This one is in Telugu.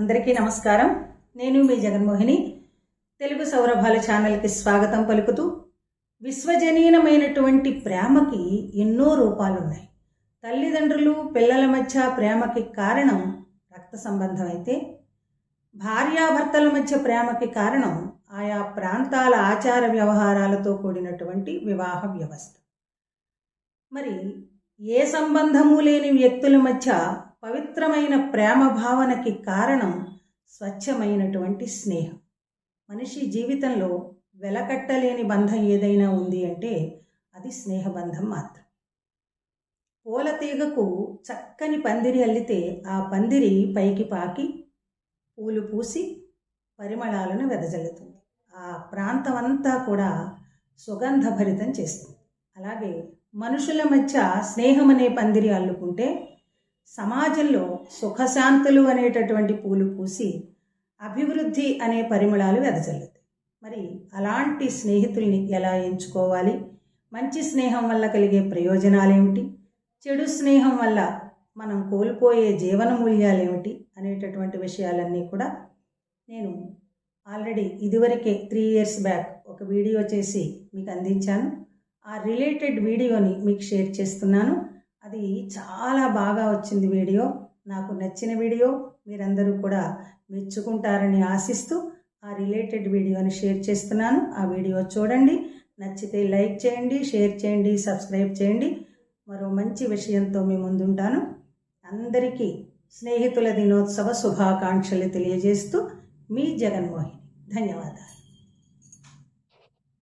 అందరికీ నమస్కారం. నేను మీ జగన్మోహిని. తెలుగు సౌరభాల ఛానల్కి స్వాగతం పలుకుతూ, విశ్వజనీనమైనటువంటి ప్రేమకి ఎన్నో రూపాలున్నాయి. తల్లిదండ్రులు పిల్లల మధ్య ప్రేమకి కారణం రక్త సంబంధం అయితే, భార్యాభర్తల మధ్య ప్రేమకి కారణం ఆయా ప్రాంతాల ఆచార వ్యవహారాలతో కూడినటువంటి వివాహ వ్యవస్థ. మరి ఏ సంబంధము లేని వ్యక్తుల మధ్య పవిత్రమైన ప్రేమ భావనకి కారణం స్వచ్ఛమైనటువంటి స్నేహం. మనిషి జీవితంలో వెలకట్టలేని బంధం ఏదైనా ఉంది అంటే అది స్నేహబంధం మాత్రం. పూల తీగకు చక్కని పందిరి అల్లితే ఆ పందిరి పైకి పాకి పూలు పూసి పరిమళాలను వెదజల్లుతుంది. ఆ ప్రాంతం అంతా కూడా సుగంధభరితం చేస్తుంది. అలాగే మనుషుల మధ్య స్నేహం అనే పందిరి అల్లుకుంటే సమాజంలో సుఖశాంతులు అనేటటువంటి పూలు పూసి అభివృద్ధి అనే పరిమళాలు వెదజల్లుతాయి. మరి అలాంటి స్నేహితుల్ని ఎలా ఎంచుకోవాలి, మంచి స్నేహం వల్ల కలిగే ప్రయోజనాలు ఏమిటి, చెడు స్నేహం వల్ల మనం కోల్పోయే జీవన మూల్యాలు ఏమిటి అనేటటువంటి విషయాలన్నీ కూడా నేను ఆల్రెడీ ఇదివరకే 3 years బ్యాక్ ఒక వీడియో చేసి మీకు అందించాను. ఆ రిలేటెడ్ వీడియోని మీకు షేర్ చేస్తున్నాను. అది చాలా బాగా వచ్చింది వీడియో. నాకు నచ్చిన వీడియో, మీరందరూ కూడా మెచ్చుకుంటారని ఆశిస్తూ ఆ రిలేటెడ్ వీడియోని షేర్ చేస్తున్నాను. ఆ వీడియో చూడండి, నచ్చితే లైక్ చేయండి, షేర్ చేయండి, సబ్స్క్రైబ్ చేయండి. మరో మంచి విషయంతో మీ ముందుంటాను. అందరికీ స్నేహితుల దినోత్సవ శుభాకాంక్షలు తెలియజేస్తూ మీ జగన్మోహిని. ధన్యవాదాలు.